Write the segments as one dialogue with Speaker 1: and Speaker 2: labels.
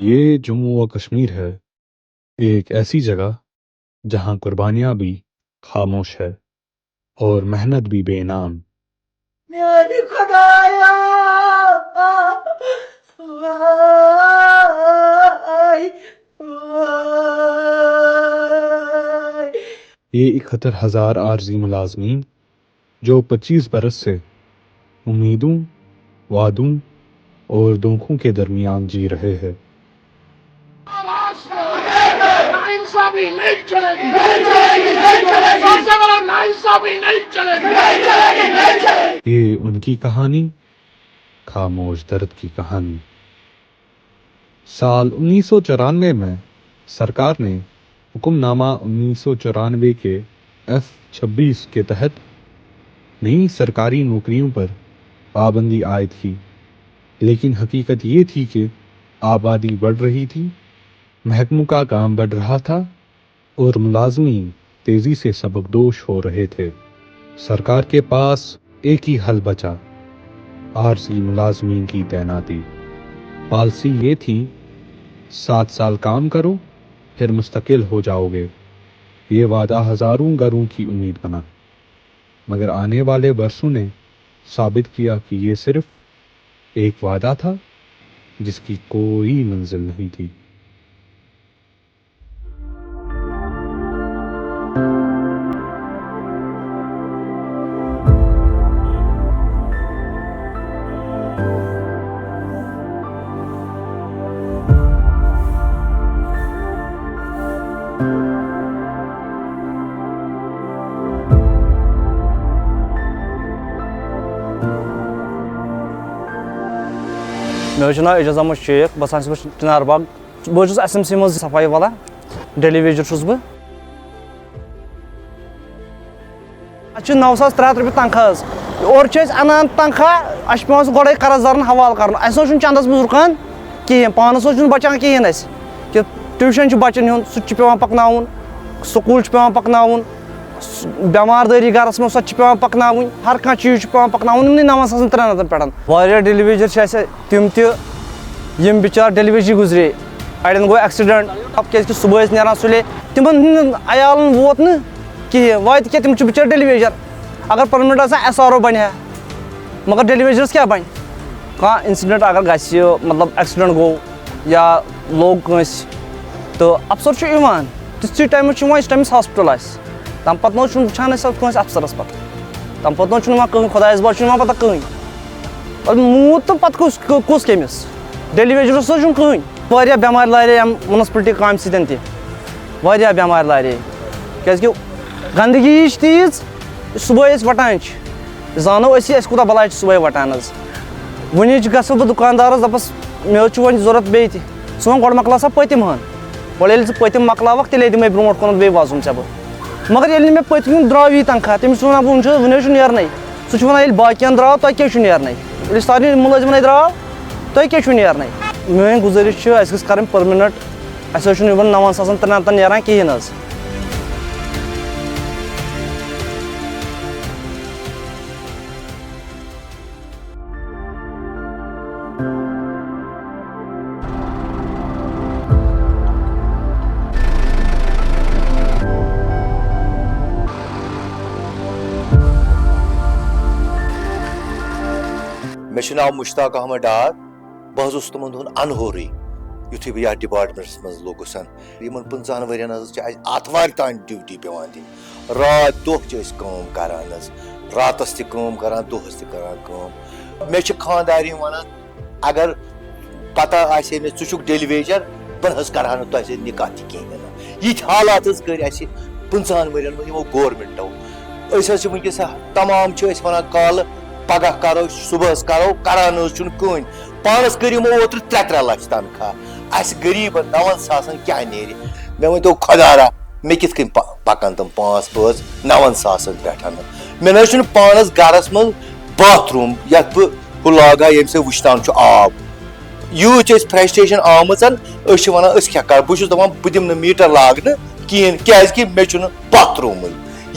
Speaker 1: یہ جموں و کشمیر ہے، ایک ایسی جگہ جہاں قربانیاں بھی خاموش ہے اور محنت بھی بے نام۔
Speaker 2: میری خدایا وائے وائے۔
Speaker 1: یہ 71,000 عارضی ملازمین جو 25 برس سے امیدوں، وعدوں اور دھوکوں کے درمیان جی رہے ہیں۔
Speaker 3: ناانصافی نہیں چلے گی، سب سے بڑا ناانصافی نہیں چلے گی۔
Speaker 1: یہ ان کی کہانی، خاموش درد کی کہانی۔ سال 1994 میں سرکار نے حکم نامہ 1994 کے F-26 کے تحت نئی سرکاری نوکریوں پر پابندی عائد کی، لیکن حقیقت یہ تھی کہ آبادی بڑھ رہی تھی، محکموں کا کام بڑھ رہا تھا اور ملازمین تیزی سے سبکدوش ہو رہے تھے۔ سرکار کے پاس ایک ہی حل بچا: عارضی ملازمین کی تعیناتی۔ پالیسی یہ تھی: 7 سال کام کرو پھر مستقل ہو جاؤ گے۔ یہ وعدہ ہزاروں گھروں کی امید بنا، مگر آنے والے برسوں نے ثابت کیا کہ یہ صرف ایک وعدہ تھا جس کی کوئی منزل نہیں تھی۔
Speaker 4: مےٚ چھُ ناو اعجاز احمد شیخ، بسان چھُس بہٕ چنار باغ۔ بہٕ چھُس SMC منٛز صفٲیی والا، ڈیلی ویجر چھُس بہٕ۔ اَسہِ چھُ 9,300 رۄپیہِ تنخواہ حظ۔ اورٕ چھِ أسۍ اَنان تنخواہ، اَسہِ چھُ پٮ۪وان سُہ گۄڈَے قرض دارن حوالہٕ کَرُن۔ اَسہِ نہ حظ چھُنہٕ چندس منٛز رُکان کِہیٖنۍ، پانَس حظ چھُنہٕ بچان کِہیٖنۍ اَسہِ کہِ ٹیوٗشن چھُ بچن ہُنٛد سُہ تہِ چھُ پٮ۪وان پکناوُن، سکوٗل چھُ پٮ۪وان پکناوُن، بٮ۪مار دٲری گرس منٛز سۄ تہِ چھِ پٮ۪وان پکناوٕنۍ، ہر کانٛہہ چیٖز چھُ پٮ۪وان پکناوُن یِمنٕے 9,300 پٮ۪ٹھ۔ واریاہ ڈیلی ویجر چھِ اَسہِ تِم تہِ یِم بِچار ڈیلی ویجی گُزرے، اڑٮ۪ن گوٚو ایکسِڈنٹ کیازکہِ صبحٲے ٲسۍ نیران سُلے، تِمن ہٕنٛدٮ۪ن عیالن ووت نہٕ کِہیٖنۍ، واتہِ کیٛاہ تِم چھِ بِچٲرۍ ڈیلی ویجر۔ اگر پٔرمِننٹ آسان SRO بنہِ ہا، مگر ڈیلی ویجرس کیٛاہ بنہِ؟ کانٛہہ اِنسِڈنٹ اگر گژھِ، مطلب ایکسِڈنٹ گوٚو یا لوٚگ کٲنٛسہِ تہٕ افسر چھُ یِوان، تِژھٕے ٹایمہٕ چھُ یِوان یُس ٹایمَس ہاسپِٹل آسہِ، تَمہِ پتہٕ نہ حظ چھُنہٕ وٕچھان أسۍ کٲنٛسہِ افسرس پتہٕ، تَمہِ پتہٕ نہ حظ چھُنہٕ یِوان کٕہٕنۍ، خۄدایس بچ چھُنہٕ یِوان پتہٕ کٕہٕنۍ۔ موٗد تہٕ پتہٕ کُس کٔمِس؟ ڈیلی ویجرس حظ چھُنہٕ کٕہٕنۍ۔ واریاہ بٮ۪مارِ لارے اَمہِ مُنسپلٹی کامہِ سۭتۍ تہِ، واریاہ بٮ۪مارِ لارے، کیازکہِ گنٛدگی چھِ تیٖژ صبحٲے أسۍ وٹان چھِ، زانو أسی اَسہِ کوٗتاہ بلاے چھِ صبحٲے وٹان حظ۔ وُنِچ گژھٕ بہٕ دُکاندارس دپس مےٚ حظ چھُ وۄنۍ ضوٚرتھ بیٚیہِ تہِ، ژٕ وَن گۄڈٕ مۄکلاو سا پٔتِم ہن، گۄڈٕ ییٚلہِ ژٕ پٔتِم مۄکلاوکھ تیٚلے دِمے برونٛٹھ کُنتھ بیٚیہِ وَزُم ژےٚ بہٕ۔ مگر ییٚلہِ نہٕ مےٚ پٔتمہِ درٛاوٕے تنخواہ، تٔمِس چھُس وَنان بہٕ وٕنہِ حظ چھُ نیرنٕے، سُہ چھُ وَنان ییٚلہِ باقین درٛاو تۄہہِ کیٛازِ چھُ نیرنٕے، ییٚلہِ سارنٕے مُلٲزِمنٕے درٛاو تۄہہِ کیٛازِ چھُ نیرنٕے۔ میٲنۍ گُزٲرِش چھِ اَسہِ گٔژھ کَرٕنۍ پٔرمِننٹ، اَسہِ حظ چھُنہٕ یِمن 9,300 نیران کِہیٖنۍ حظ۔
Speaker 5: مےٚ چھُ ناو مُشتاق احمد ڈار، بہٕ حظ اوسُس تِمن دۄہن انہورٕے یُتھُے بہٕ یتھ ڈپاٹمنٹس منٛز لوٚگُس۔ یِمن 15 ؤرین حظ چھِ اَسہِ آتھوارِ تانۍ ڈیوٹی پیٚوان دِنۍ، راتھ دۄہ چھِ أسۍ کٲم کران حظ، راتس تہِ کٲم کران، دۄہس تہِ کران کٲم۔ مےٚ چھِ خانٛدارنہِ وَنان اگر پتہ آسہِ ہے مےٚ ژٕ چھُکھ ڈیلی ویجر بہٕ نہ حظ کرٕہا نہٕ تۄہہِ سۭتۍ نکاح تہِ کِہینۍ نہٕ۔ یِتھۍ حالات حظ کٔرۍ اَسہِ 15 ؤرین منٛز یِمو گورمینٹو۔ أسۍ حظ چھِ وٕنکیٚس تمام چھِ أسۍ وَنان کالہٕ پگہہ کرو، صبحس کرو، کران حظ چھُنہٕ کٕہٕنۍ۔ پانس کٔرۍ یِمو اوترٕ 3 لچھ تنخواہ، اَسہِ غریٖبن 9,000 کیٛاہ نیرِ؟ مےٚ ؤنۍتو خۄدارا مےٚ کِتھ کٔنۍ پکن تِم 5 بٲژ 9,000 پٮ۪ٹھ؟ مےٚ نہ حظ چھُنہٕ پانس گرس منٛز باتھ روٗم یتھ بہٕ ہُہ لاگہٕ ہا ییٚمہِ سۭتۍ وٕشنان چھُ آب۔ یوٗت چھِ أسۍ فرسٹریشن آمٕژ، أسۍ چھِ ونان أسۍ کیٛاہ کرو؟ بہٕ چھُس دپان بہٕ دِمہٕ نہٕ میٖٹر لاگنہٕ کِہینۍ کیازِ کہِ مےٚ چھُنہٕ باتھ روٗمٕے۔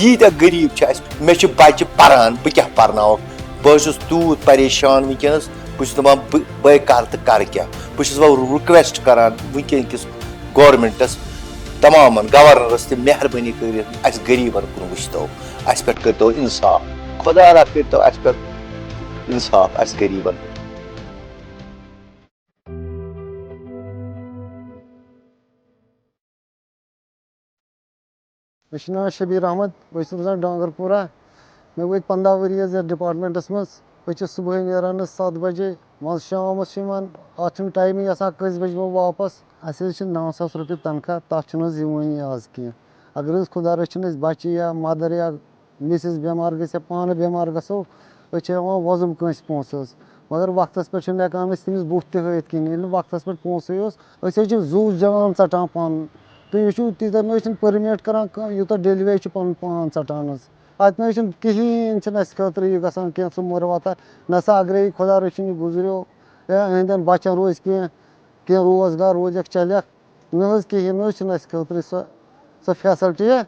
Speaker 5: ییٖتیاہ غریٖب چھِ اَسہِ، مےٚ چھِ بچہِ پران، بہٕ کیٛاہ پرناوکھ؟ بہٕ حظ چھُس تیوٗت پریشان وٕنکیٚنس، بہٕ بہٕ کَرٕ تہٕ کَرٕ کیٛاہ بہٕ چھُس وۄنۍ رِکویسٹ کران وٕنکیٚن کِس گورمٮ۪نٛٹَس تمامَن گورنرَس تہِ مہربٲنی کٔرِتھ اَسہِ غریٖبَن کُن وٕچھتو اَسہِ پٮ۪ٹھ کٔرۍتو اِنصاف خۄدا رحم کٔرۍتو اَسہِ پٮ۪ٹھ اِنصاف اَسہِ غریٖبَن.
Speaker 6: مےٚ چھُ ناو شبیٖر احمد بہٕ چھُس روزان ڈانگر پورہ مےٚ وٲتۍ 15 ؤری حظ یَتھ ڈِپاٹمٮ۪نٛٹَس منٛز بہٕ چھُس صُبحٲے نیران حظ 7 بجے منٛزٕ شامَس چھِ یِوان اَتھ چھُنہٕ ٹایمٕے آسان کٔژِ بَجہِ یِمو واپَس اَسہِ حظ چھِ 9,000 رۄپیہِ تنخواہ تَتھ چھُنہٕ حظ یِوٲنی آز کینٛہہ اگر حظ خۄدا رٔچھِنۍ أسۍ بَچہِ یا مَدَر یا مِسِز بٮ۪مار گژھِ یا پانہٕ بٮ۪مار گژھو أسۍ چھِ ہٮ۪وان وۄزُم کٲنٛسہِ پونٛسہٕ حظ مگر وقتَس پٮ۪ٹھ چھِنہٕ ہٮ۪کان أسۍ تٔمِس بُتھ تہِ ہٲیِتھ کِہیٖنۍ ییٚلہِ نہٕ وقتَس پٮ۪ٹھ پونٛسٕے اوس أسۍ حظ چھِ زُو جان ژَٹان پَنُن تُہۍ وٕچھِو تیٖتیٛاہ نہٕ حظ چھِنہٕ پٔرمِٹ کَران کانٛہہ یوٗتاہ ڈیٚلِوے چھِ پَنُن پان ژَٹان حظ اَتہِ نہٕ حظ چھِنہٕ کِہیٖنۍ چھِنہٕ اَسہِ خٲطرٕ یہِ گژھان کینٛہہ سُہ مُروَتا نہ سا اگرَے یہِ خۄدا رٔچھِنۍ یہِ گُزریو یا أہٕنٛدٮ۪ن بَچَن روزِ کینٛہہ روزگار روزٮ۪کھ چَلٮ۪کھ نہ حظ کِہیٖنۍ نہ حظ چھِنہٕ اَسہِ خٲطرٕ سۄ فیسَلٹیہ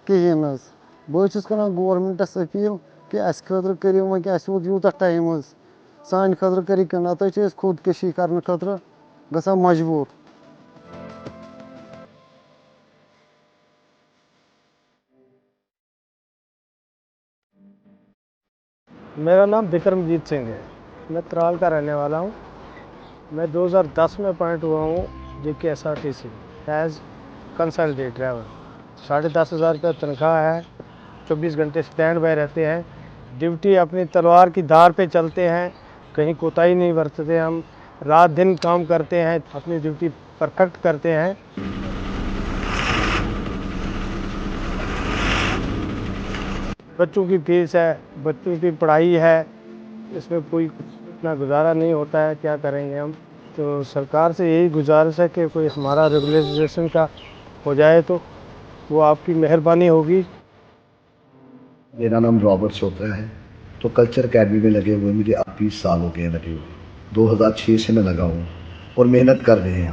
Speaker 6: کِہیٖنۍ حظ بہٕ حظ چھُس کَران گورمٮ۪نٛٹَس أپیٖل کہِ اَسہِ خٲطرٕ کٔرِو وۄنۍ کینٛہہ اَسہِ ووت یوٗتاہ ٹایم حظ سانہِ خٲطرٕ کٔرِو کینٛہہ نَتہٕ حظ چھِ أسۍ خودکٔشی کَرنہٕ خٲطرٕ گژھان مجبوٗر.
Speaker 7: میرا نام بکرمجیت سنگھ ہے میں ترال کا رہنے والا ہوں میں 2010 میں اپوائنٹ ہوا ہوں JKSRTC ایز کنسلٹنٹ ڈرائیور 10,500 روپیہ تنخواہ ہے 24 گھنٹے اسٹینڈ بائی رہتے ہیں ڈیوٹی اپنی تلوار کی دھار پہ چلتے ہیں کہیں کوتاہی نہیں برتتے ہم رات دن کام کرتے ہیں اپنی ڈیوٹی پرفیکٹ کرتے ہیں. بچوں کی فیس ہے بچوں کی پڑھائی ہے اس میں کوئی اتنا گزارا نہیں ہوتا ہے کیا کریں گے ہم تو سرکار سے یہی گزارش ہے کہ کوئی ہمارا ریگولیشن کا ہو جائے تو وہ آپ کی مہربانی ہوگی.
Speaker 8: میرا نام رابرٹ چوپڑا ہے تو کلچر اکیڈمی میں لگے ہوئے مجھے 20 سال ہو گئے لگے ہوئے 2006 سے میں لگا ہوں اور محنت کر رہے ہیں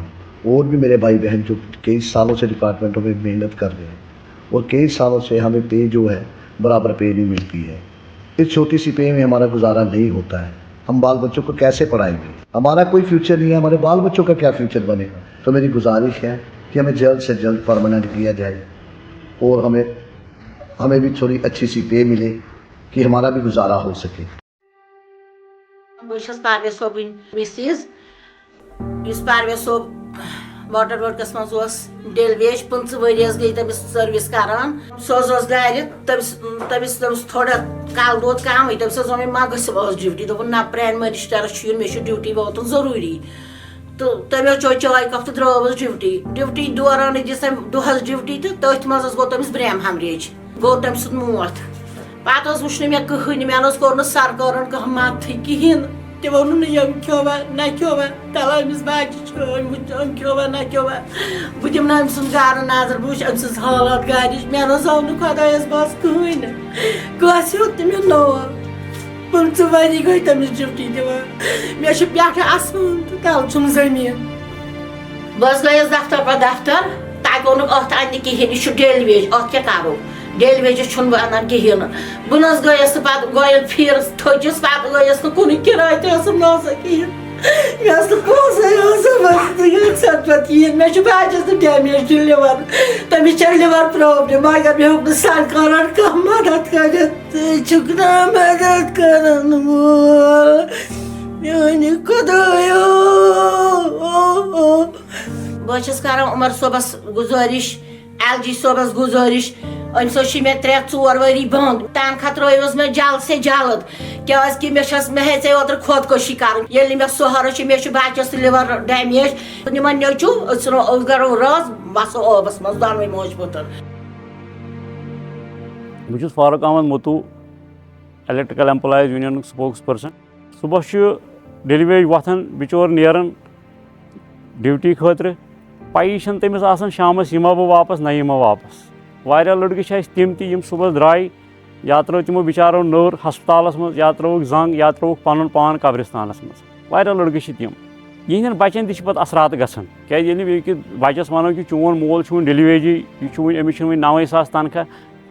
Speaker 8: اور بھی میرے بھائی بہن جو کئی سالوں سے ڈپارٹمنٹوں میں محنت کر رہے ہیں اور کئی سالوں سے ہمیں پے جو ہے برابر پے نہیں ملتی ہے. اس چھوٹی سی پے میں ہمارا گزارا نہیں ہوتا ہے. ہم بال بچوں کو کیسے پڑھائیں گے ہمارا کوئی فیوچر نہیں ہے ہمارے بال بچوں کا کیا فیوچر بنے گا. تو میری گزارش ہے کہ ہمیں جلد سے جلد پرماننٹ کیا جائے اور ہمیں بھی تھوڑی اچھی سی پے ملے کہ ہمارا بھی گزارا ہو سکے.
Speaker 9: بہٕ چھَس پرویز صٲبٕنۍ مِسِز یُس پرویز صٲب واٹر ؤرکَس منٛز اوس ڈیلویج 15 ؤری حظ گٔے تٔمِس سٔروِس کران سُہ حظ اوس گرِ تٔمِس تھوڑا کَلہٕ دود کَمٕے تٔمِس حظ ووٚن مےٚ ما گٔژھِو آز ڈیوٹی دوٚپُن نہ پرٛانہِ مٔنِسٹَرَس چھُ یُن مےٚ چھُ ڈیوٹی واتُن ضروٗری تہٕ تٔمۍ حظ چوے چاے کپ تہٕ درٛاوُس ڈیوٹی دورانٕے دِژ تٔمۍ دۄہَس ڈیوٹی تہٕ تٔتھۍ منٛز حظ گوٚو تٔمِس برٛیم ہَمریج گوٚو تٔمۍ سُنٛد موت پَتہٕ حظ وٕچھ نہٕ مےٚ کٕہٕنۍ مےٚ نہ حظ کوٚر نہٕ سرکارَن کانٛہہ مدتھٕے کِہیٖنۍ تِمو ووٚن نہٕ یِم کھیوٚوا نہ کھیوٚوا تَلہٕ أمِس بَچہِ چھُ أمۍ کھیوٚوا نہ کھیوٚوا بہٕ دِمہٕ نہٕ أمۍ سُنٛد گرٕ نظر بہٕ وٕچھِ أمۍ سٕنٛز حالات گرِچ مےٚ نہ حظ آو نہٕ خۄدایَس بَس کٕہٕنۍ نہٕ کٲنٛسہِ ہیوٚت نہٕ مےٚ نوٚو 15 ؤری گٔے تٔمِس ڈیوٹی دِوان مےٚ چھُ پٮ۪ٹھٕ آسمان تہٕ تَلہٕ چھُم زٔمیٖن بہٕ حظ گٔیَس دفتر پتہٕ دفتر تَتہِ ووٚنُکھ اَتھ اَنہِ نہٕ کِہیٖنۍ یہِ چھُ ڈیلی ویج اَتھ کیٛاہ کَرو ڈیلی ویجَس چھُنہٕ بہٕ اَنان کِہیٖنۍ نہٕ بہٕ نہ حظ گٔیَس نہٕ پَتہٕ گوٚیَس پھیٖرٕس تھٔچِس پَتہٕ گٔیَس نہٕ کُنُے کِراے تہِ ٲسٕم نہٕ آسان کِہیٖنۍ مےٚ ٲس نہٕ پونٛسَے آسان بَس تہٕ ییٚژھان پَتہٕ کِہیٖنۍ مےٚ چھُ بَچَس تہِ ڈیمیج چھُ لِوَر تٔمِس چھےٚ لِوَر پرٛابلِم مگر مےٚ ہیوٚک نہٕ سرکارَن کانٛہہ مدد کٔرِتھ ژٕ چھُکھ نا مدد کَران وول میٛانہِ خۄدایا بہٕ حظ چھَس کَران عمر صٲبَس گُزٲرِش LG صٲبَس گُزٲرِش أمۍ سۭتۍ چھِ مےٚ 3-4 ؤری بنٛد تنخواہ ترٛٲیوُس مےٚ جلد سے جلد کیٛازِکہِ مےٚ ہیٚژے اوترٕ خودکٔشی کَرٕنۍ ییٚلہِ نہٕ مےٚ سہارٕ چھِ مےٚ چھُ بَچَس تہِ لِوَر ڈیمیج یِمَن نیٚچوٗ أسۍ کَرو رٲژ بَسو آبَس منٛز دۄنوَے موج پوٚتُر.
Speaker 10: بہٕ چھُس فاروق احمد متوٗ الیکٹِرٛکَل ایمپلایِز یوٗنینُک سپوکٕس پٔرسَن صُبحس چھُ ڈیلی ویج وۄتھان بِچور نیران ڈیوٹی خٲطرٕ پَیی چھَنہٕ تٔمِس آسان شامَس یِما بہٕ واپَس نہ یِما واپَس واریاہ لٔڑکہٕ چھِ اَسہِ تِم تہِ یِم صُبحس درٛاے یا ترٛٲو تِمو بِچارو نٔر ہسپتالَس منٛز یا ترٛٲوُکھ زنٛگ یا ترٛٲوُکھ پَنُن پان قبرِستانَس منٛز واریاہ لٔڑکہٕ چھِ تِم یِہِنٛدٮ۪ن بَچَن تہِ چھِ پَتہٕ اثرات گژھان کیٛازِ ییٚلہِ نہٕ بیٚکہِ بَچَس وَنو کہِ چون مول چھُ وٕنہِ ڈیلی ویجی یہِ چھُ وٕنہِ أمِس چھُنہٕ وٕنہِ 9,000 تنخواہ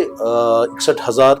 Speaker 11: 61,000